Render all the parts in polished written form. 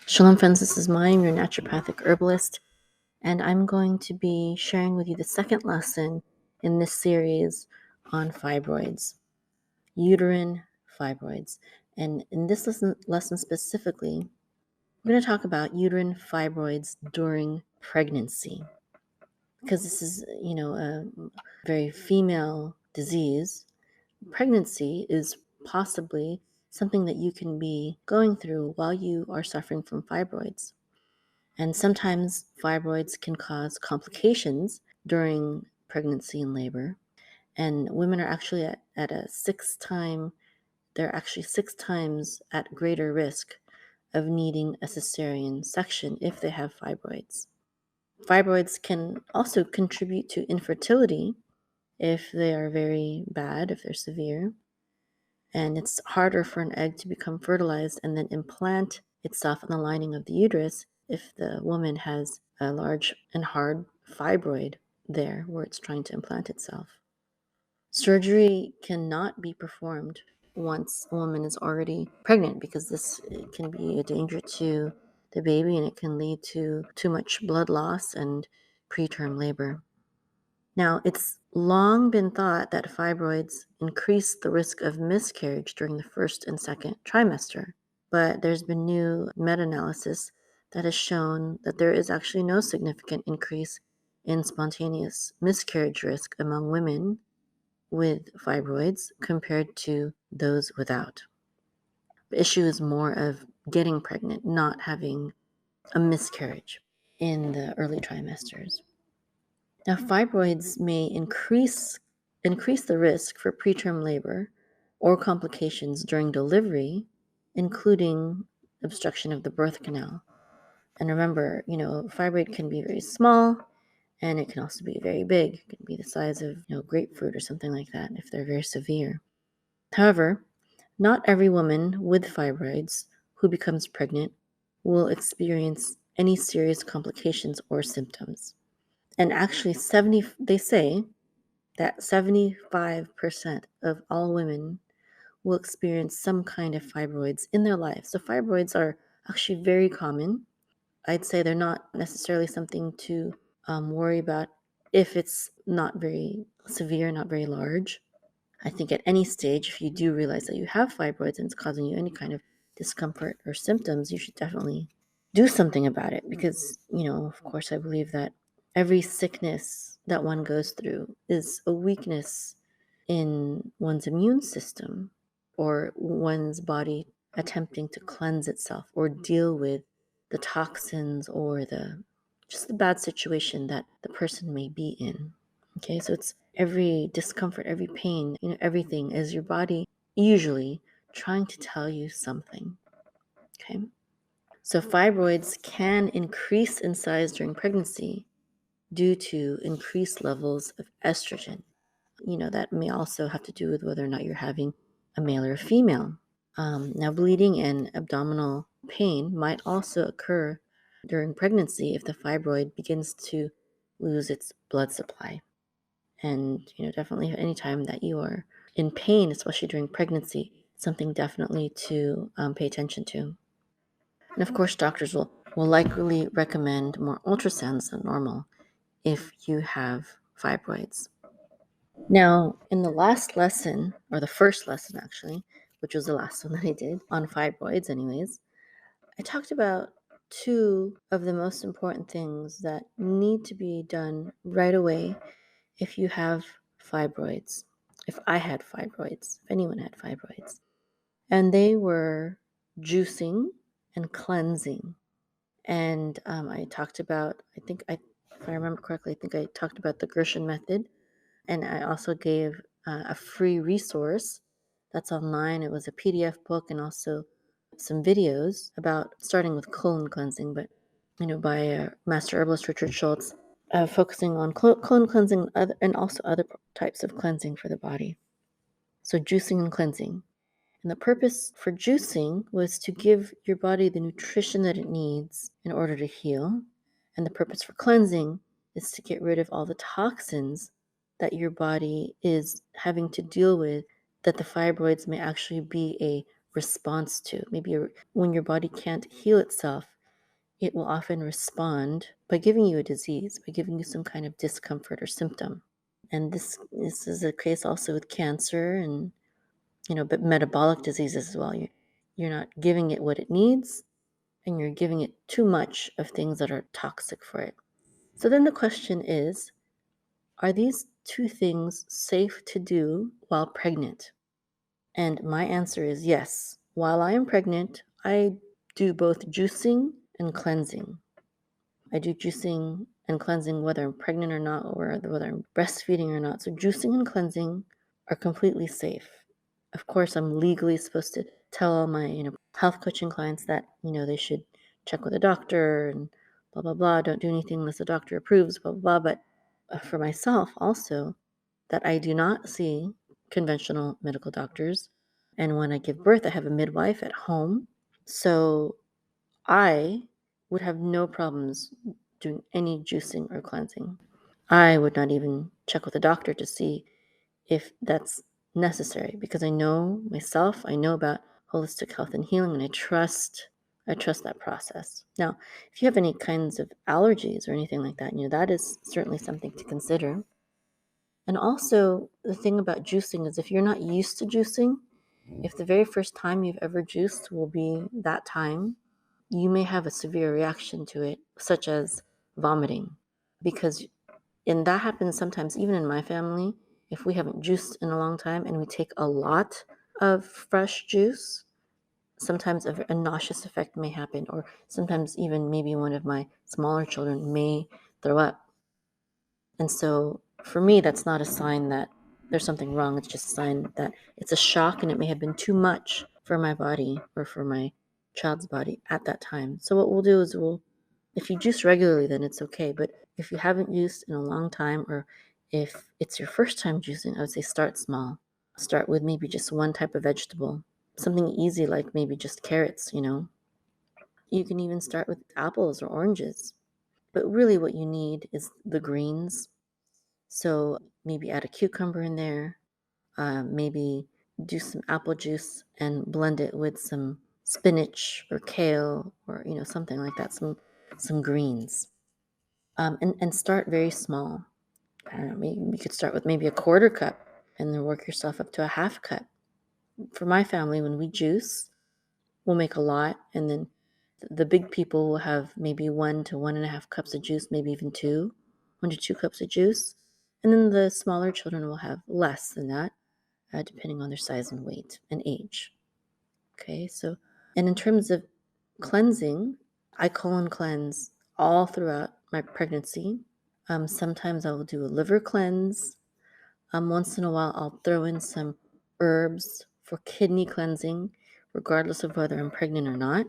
Shalom friends, this is Mayim, your naturopathic herbalist, and I'm going to be sharing with you the second lesson in this series on fibroids, uterine fibroids. And in this lesson specifically, I'm going to talk about uterine fibroids during pregnancy, because this is, a very female disease. Pregnancy is possibly something that you can be going through while you are suffering from fibroids. And sometimes fibroids can cause complications during pregnancy and labor. And women are actually they're actually 6 times at greater risk of needing a cesarean section if they have fibroids. Fibroids can also contribute to infertility if they are very bad, if they're severe. And it's harder for an egg to become fertilized and then implant itself in the lining of the uterus if the woman has a large and hard fibroid there where it's trying to implant itself. Surgery cannot be performed once a woman is already pregnant because this can be a danger to the baby and it can lead to too much blood loss and preterm labor. Now, it's long been thought that fibroids increase the risk of miscarriage during the first and second trimester, but there's been new meta-analysis that has shown that there is actually no significant increase in spontaneous miscarriage risk among women with fibroids compared to those without. The issue is more of getting pregnant, not having a miscarriage in the early trimesters. Now, fibroids may increase the risk for preterm labor or complications during delivery, including obstruction of the birth canal. And remember, fibroid can be very small and it can also be very big. It can be the size of, grapefruit or something like that if they're very severe. However, not every woman with fibroids who becomes pregnant will experience any serious complications or symptoms. And actually, they say that 75% of all women will experience some kind of fibroids in their life. So fibroids are actually very common. I'd say they're not necessarily something to worry about if it's not very severe, not very large. I think at any stage, if you do realize that you have fibroids and it's causing you any kind of discomfort or symptoms, you should definitely do something about it because, of course, I believe that every sickness that one goes through is a weakness in one's immune system or one's body attempting to cleanse itself or deal with the toxins or just the bad situation that the person may be in. Okay, so it's every discomfort, every pain, everything is your body usually trying to tell you something. Okay, so fibroids can increase in size during pregnancy due to increased levels of estrogen. That may also have to do with whether or not you're having a male or a female. Now, bleeding and abdominal pain might also occur during pregnancy if the fibroid begins to lose its blood supply. And, definitely anytime that you are in pain, especially during pregnancy, something definitely to pay attention to. And of course, doctors will likely recommend more ultrasounds than normal if you have fibroids. Now, in the last lesson, or the first lesson actually, which was the last one that I did on fibroids anyways, I talked about 2 of the most important things that need to be done right away if you have fibroids, if I had fibroids, if anyone had fibroids. And they were juicing and cleansing. And I talked about, if I remember correctly, I think I talked about the Gershon method. And I also gave a free resource that's online. It was a PDF book and also some videos about starting with colon cleansing, but by Master Herbalist Richard Schultz, focusing on colon cleansing and also other types of cleansing for the body. So juicing and cleansing. And the purpose for juicing was to give your body the nutrition that it needs in order to heal. And the purpose for cleansing is to get rid of all the toxins that your body is having to deal with that the fibroids may actually be a response to. Maybe when your body can't heal itself, it will often respond by giving you a disease, by giving you some kind of discomfort or symptom. And this is a case also with cancer and, but metabolic diseases as well. You're not giving it what it needs, and you're giving it too much of things that are toxic for it. So then the question is, are these two things safe to do while pregnant? And my answer is yes. While I am pregnant, I do both juicing and cleansing. I do juicing and cleansing whether I'm pregnant or not, or whether I'm breastfeeding or not. So juicing and cleansing are completely safe. Of course, I'm legally supposed to tell all my, health coaching clients that, they should check with a doctor and blah, blah, blah. Don't do anything unless the doctor approves, blah, blah, blah. But for myself also, that I do not see conventional medical doctors. And when I give birth, I have a midwife at home. So I would have no problems doing any juicing or cleansing. I would not even check with a doctor to see if that's necessary, because I know myself, I know about holistic health and healing, and I trust that process. Now, if you have any kinds of allergies or anything like that, that is certainly something to consider. And also, the thing about juicing is if you're not used to juicing, if the very first time you've ever juiced will be that time, you may have a severe reaction to it, such as vomiting. And that happens sometimes, even in my family, if we haven't juiced in a long time and we take a lot of fresh juice, sometimes a nauseous effect may happen, or sometimes even maybe one of my smaller children may throw up. And so for me, that's not a sign that there's something wrong. It's just a sign that it's a shock and it may have been too much for my body or for my child's body at that time. So what we'll do is if you juice regularly, then it's okay. But if you haven't juiced in a long time, or if it's your first time juicing, I would say start small. Start with maybe just one type of vegetable, something easy like maybe just carrots, You can even start with apples or oranges. But really what you need is the greens. So maybe add a cucumber in there, maybe do some apple juice and blend it with some spinach or kale or something like that, some greens, and start very small. I don't know, maybe you could start with maybe a quarter cup and then work yourself up to a half cup. For my family, when we juice, we'll make a lot, and then the big people will have maybe 1 to 1.5 cups of juice, maybe even 1 to 2 cups of juice. And then the smaller children will have less than that, depending on their size and weight and age. Okay, so, and in terms of cleansing, I colon cleanse all throughout my pregnancy. Sometimes I will do a liver cleanse. Once in a while, I'll throw in some herbs for kidney cleansing, regardless of whether I'm pregnant or not,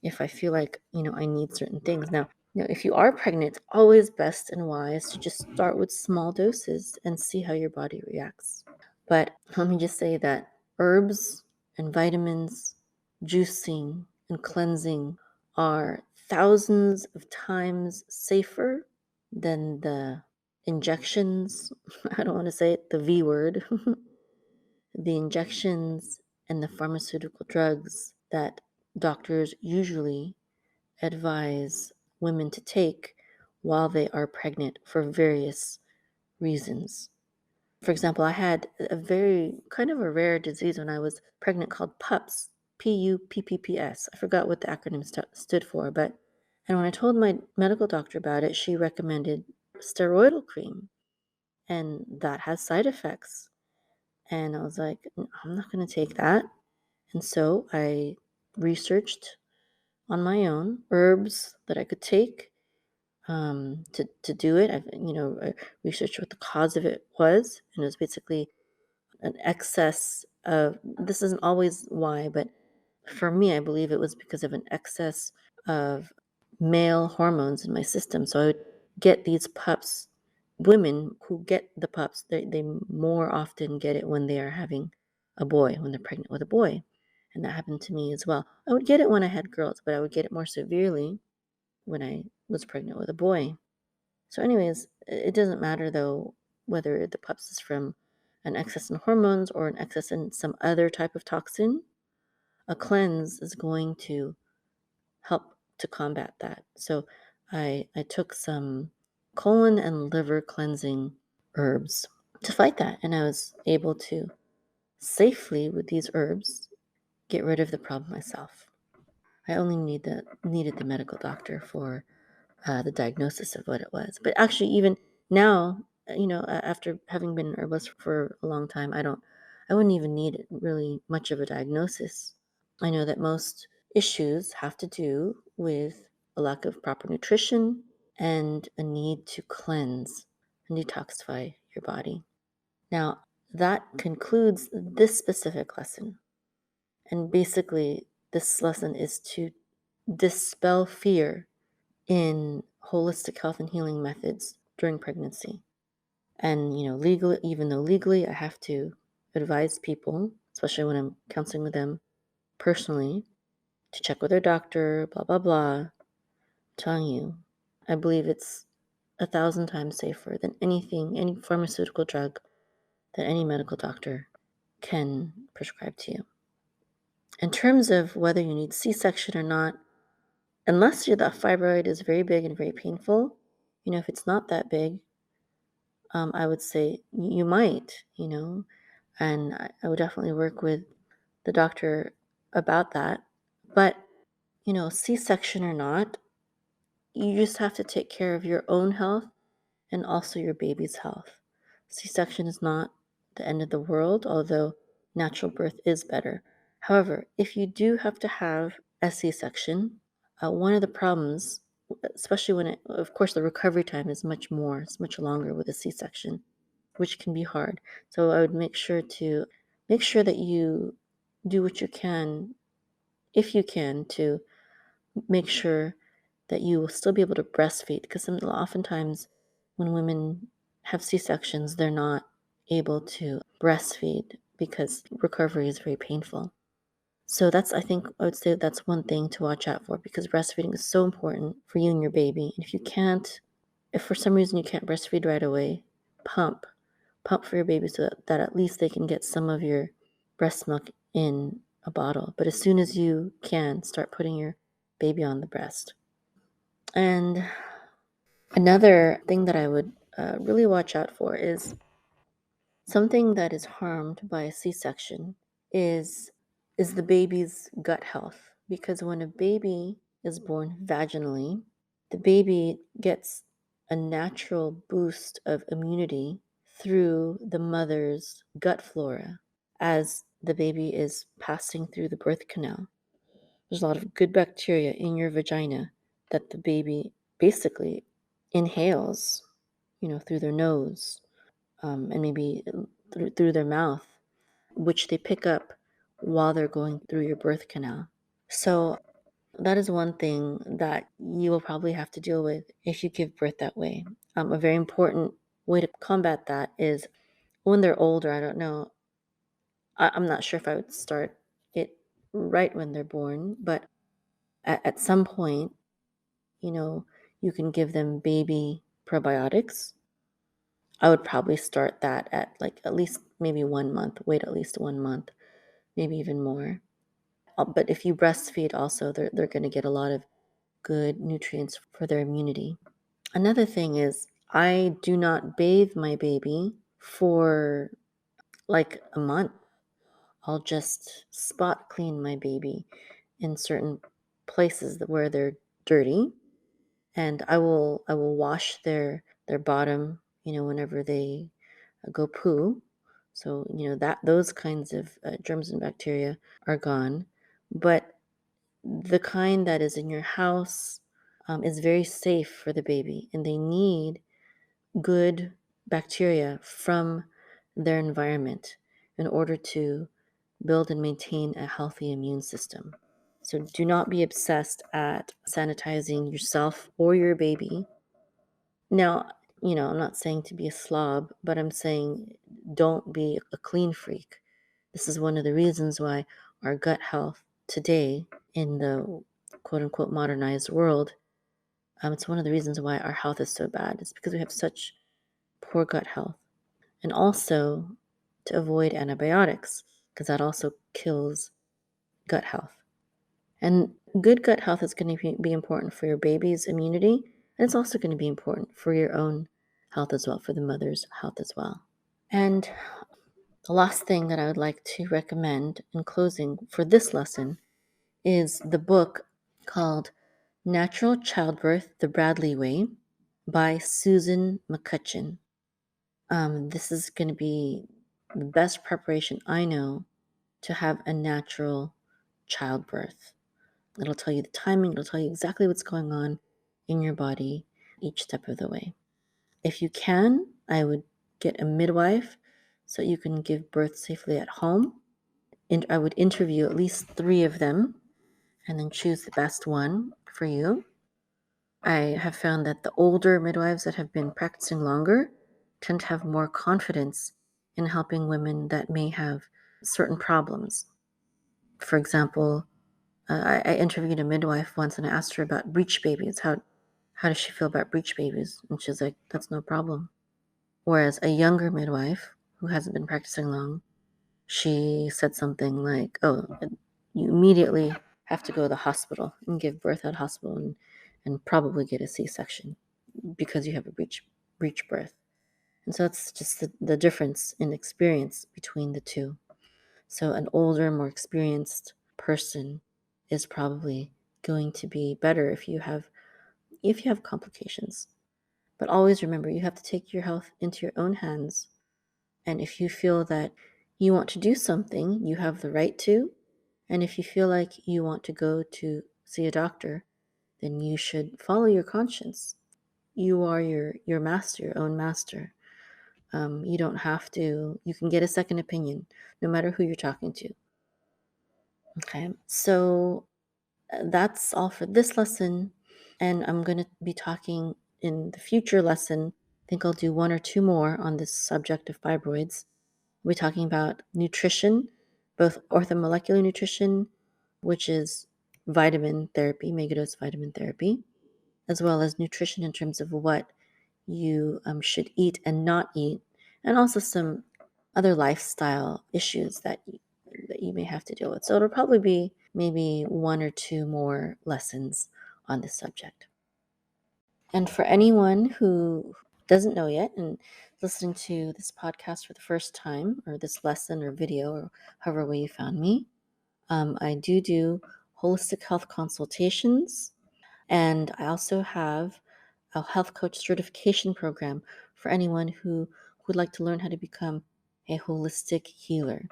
if I feel like, I need certain things. Now, if you are pregnant, it's always best and wise to just start with small doses and see how your body reacts. But let me just say that herbs and vitamins, juicing and cleansing are thousands of times safer than the injections. I don't want to say it, the V word. The injections and the pharmaceutical drugs that doctors usually advise women to take while they are pregnant for various reasons. For example, I had a very kind of a rare disease when I was pregnant called PUPS, PUPPPS. I forgot what the acronym stood for, and when I told my medical doctor about it, she recommended steroidal cream, and that has side effects. And I was like, I'm not going to take that. And so I researched on my own herbs that I could take to do it. I researched what the cause of it was, and it was basically an excess of, this isn't always why, but for me, I believe it was because of an excess of male hormones in my system. So I would get these pups. Women who get the pups, they more often get it when they are having a boy, when they're pregnant with a boy. And that happened to me as well. I would get it when I had girls, but I would get it more severely when I was pregnant with a boy. So anyways, it doesn't matter though whether the pups is from an excess in hormones or an excess in some other type of toxin. A cleanse is going to help to combat that. So I took some colon and liver cleansing herbs to fight that. And I was able to safely, with these herbs, get rid of the problem myself. I only needed the medical doctor for the diagnosis of what it was. But actually, even now, after having been an herbalist for a long time, I wouldn't even need really much of a diagnosis. I know that most issues have to do with a lack of proper nutrition and a need to cleanse and detoxify your body. Now, that concludes this specific lesson. And basically, this lesson is to dispel fear in holistic health and healing methods during pregnancy. And, legally, even though legally I have to advise people, especially when I'm counseling with them personally, to check with their doctor, blah, blah, blah. I'm telling you, I believe it's 1,000 times safer than any pharmaceutical drug that any medical doctor can prescribe to you. In terms of whether you need C-section or not, unless the fibroid is very big and very painful, if it's not that big, I would say you might, and I would definitely work with the doctor about that. But, C-section or not, you just have to take care of your own health and also your baby's health. C-section is not the end of the world, although natural birth is better. However, if you do have to have a C-section, one of the problems, especially of course, the recovery time is much longer with a C-section, which can be hard. So I would make sure that you do what you can, if you can, to make sure that you will still be able to breastfeed, because oftentimes when women have C-sections, they're not able to breastfeed because recovery is very painful. So I would say that's one thing to watch out for, because breastfeeding is so important for you and your baby. And if for some reason you can't breastfeed right away, pump for your baby so that at least they can get some of your breast milk in a bottle. But as soon as you can, start putting your baby on the breast. And another thing that I would really watch out for is something that is harmed by a C-section is the baby's gut health. Because when a baby is born vaginally, the baby gets a natural boost of immunity through the mother's gut flora as the baby is passing through the birth canal. There's a lot of good bacteria in your vagina that the baby basically inhales, through their nose, and maybe through their mouth, which they pick up while they're going through your birth canal. So that is one thing that you will probably have to deal with if you give birth that way. A very important way to combat that is when they're older. I don't know. I'm not sure if I would start it right when they're born, but at some point, you can give them baby probiotics. I would probably start that at at least maybe 1 month, wait at least 1 month, maybe even more. But if you breastfeed also, they're going to get a lot of good nutrients for their immunity. Another thing is I do not bathe my baby for a month. I'll just spot clean my baby in certain places where they're dirty, and I will wash their bottom, whenever they go poo. So that those kinds of germs and bacteria are gone, but the kind that is in your house is very safe for the baby, and they need good bacteria from their environment in order to build and maintain a healthy immune system. So do not be obsessed at sanitizing yourself or your baby. Now, I'm not saying to be a slob, but I'm saying don't be a clean freak. This is one of the reasons why our gut health today in the quote unquote modernized world, it's one of the reasons why our health is so bad. It's because we have such poor gut health. And also to avoid antibiotics, because that also kills gut health. And good gut health is going to be important for your baby's immunity, and it's also going to be important for your own health as well, for the mother's health as well. And the last thing that I would like to recommend in closing for this lesson is the book called Natural Childbirth, The Bradley Way by Susan Mccutchen. This is going to be the best preparation I know to have a natural childbirth. It'll tell you the timing, it'll tell you exactly what's going on in your body each step of the way. If you can, I would get a midwife so you can give birth safely at home. And I would interview at least 3 of them and then choose the best one for you. I have found that the older midwives that have been practicing longer tend to have more confidence in helping women that may have certain problems. For example, I interviewed a midwife once and I asked her about breech babies. How does she feel about breech babies? And she's like, that's no problem. Whereas a younger midwife who hasn't been practicing long, she said something like, oh, you immediately have to go to the hospital and give birth at hospital and probably get a C-section because you have a breech birth. And so that's just the difference in experience between the two. So an older, more experienced person is probably going to be better if you have complications. But always remember, you have to take your health into your own hands. And if you feel that you want to do something, you have the right to. And if you feel like you want to go to see a doctor, then you should follow your conscience. You are your master, your own master. You don't have to, you can get a second opinion no matter who you're talking to. Okay, so that's all for this lesson. And I'm going to be talking in the future lesson. I think I'll do 1 or 2 more on this subject of fibroids. We'll be talking about nutrition, both orthomolecular nutrition, which is vitamin therapy, megadose vitamin therapy, as well as nutrition in terms of what you should eat and not eat, and also some other lifestyle issues that you may have to deal with. So it'll probably be maybe 1 or 2 more lessons on this subject. And for anyone who doesn't know yet and listening to this podcast for the first time, or this lesson or video, or however way you found me, I do holistic health consultations. And I also have a health coach certification program for anyone who would like to learn how to become a holistic healer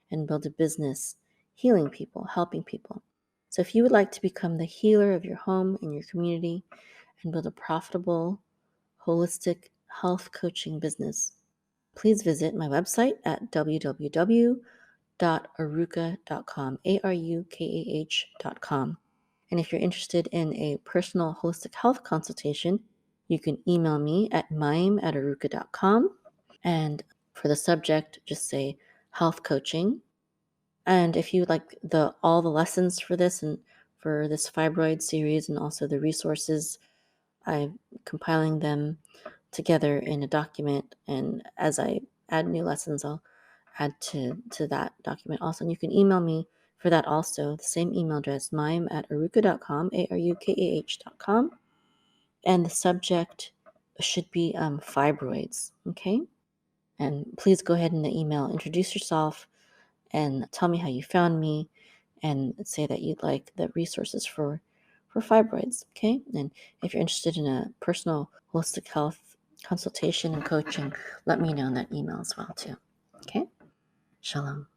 and build a business healing people, helping people. So if you would like to become the healer of your home and your community and build a profitable, holistic health coaching business, please visit my website at www.arukah.com, ARUKAH.com. And if you're interested in a personal holistic health consultation, you can email me at mime@arukah.com. And for the subject, just say health coaching. And if you like all the lessons for this and for this fibroid series and also the resources, I'm compiling them together in a document. And as I add new lessons, I'll add to that document also. And you can email me for that also, the same email address, mime@arukah.com, ARUKAH.com. And the subject should be fibroids, okay? And please go ahead in the email, introduce yourself, and tell me how you found me, and say that you'd like the resources for fibroids, okay? And if you're interested in a personal holistic health consultation and coaching, let me know in that email as well too, okay? Shalom.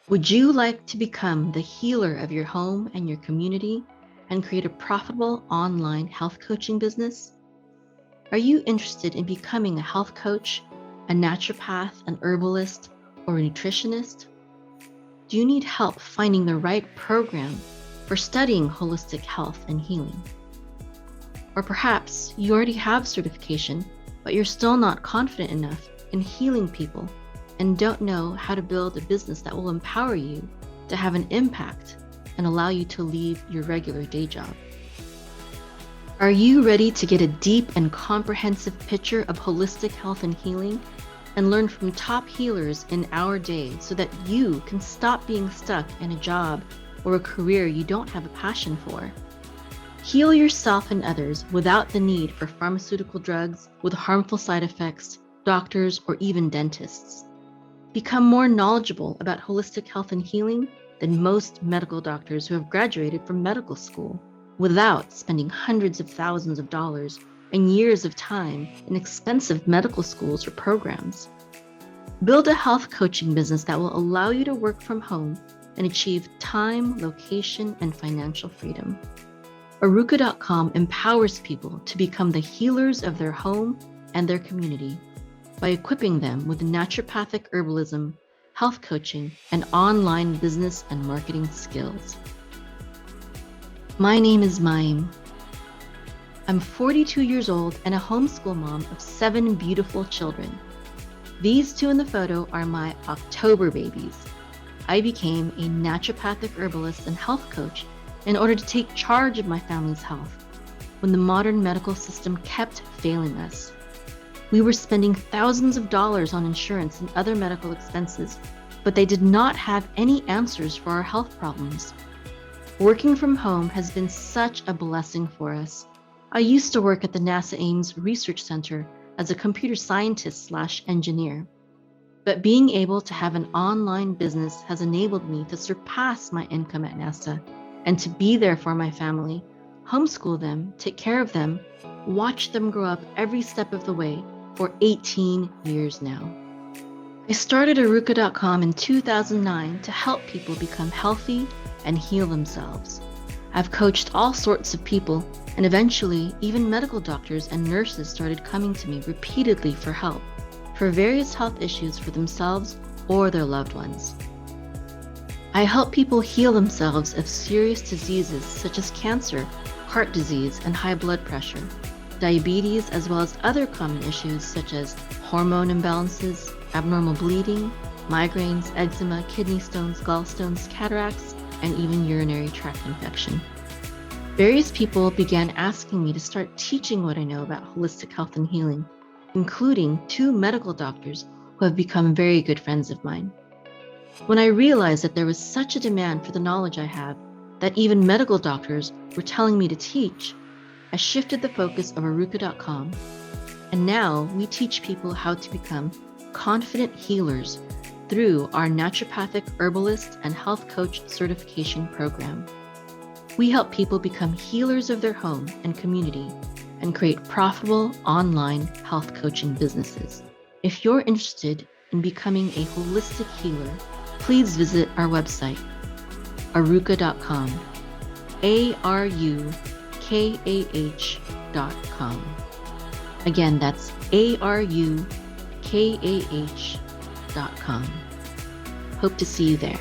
Would you like to become the healer of your home and your community and create a profitable online health coaching business? Are you interested in becoming a health coach, a naturopath, an herbalist, or a nutritionist? Do you need help finding the right program for studying holistic health and healing? Or perhaps you already have certification, but you're still not confident enough in healing people and don't know how to build a business that will empower you to have an impact and allow you to leave your regular day job. Are you ready to get a deep and comprehensive picture of holistic health and healing and learn from top healers in our day so that you can stop being stuck in a job or a career you don't have a passion for. Heal yourself and others without the need for pharmaceutical drugs with harmful side effects, doctors, or even dentists. Become more knowledgeable about holistic health and healing than most medical doctors who have graduated from medical school without spending hundreds of thousands of dollars and years of time in expensive medical schools or programs. Build a health coaching business that will allow you to work from home and achieve time, location, and financial freedom. Aruka.com empowers people to become the healers of their home and their community by equipping them with naturopathic herbalism, health coaching, and online business and marketing skills. My name is Maim. I'm 42 years old and a homeschool mom of 7 beautiful children. These 2 in the photo are my October babies. I became a naturopathic herbalist and health coach in order to take charge of my family's health when the modern medical system kept failing us. We were spending thousands of dollars on insurance and other medical expenses, but they did not have any answers for our health problems. Working from home has been such a blessing for us. I used to work at the NASA Ames Research Center as a computer scientist/engineer. But being able to have an online business has enabled me to surpass my income at NASA and to be there for my family, homeschool them, take care of them, watch them grow up every step of the way for 18 years now. I started Aruka.com in 2009 to help people become healthy and heal themselves. I've coached all sorts of people, and eventually even medical doctors and nurses started coming to me repeatedly for help for various health issues for themselves or their loved ones. I help people heal themselves of serious diseases such as cancer, heart disease, and high blood pressure, diabetes, as well as other common issues such as hormone imbalances, abnormal bleeding, migraines, eczema, kidney stones, gallstones, cataracts, and even urinary tract infection. Various people began asking me to start teaching what I know about holistic health and healing, including 2 medical doctors who have become very good friends of mine. When I realized that there was such a demand for the knowledge I have that even medical doctors were telling me to teach, I shifted the focus of Aruka.com, and now we teach people how to become confident healers through our naturopathic herbalist and health coach certification program. We help people become healers of their home and community and create profitable online health coaching businesses. If you're interested in becoming a holistic healer, please visit our website, aruka.com, ARUKAH.com. Again, that's ARUKAH.com. Hope to see you there.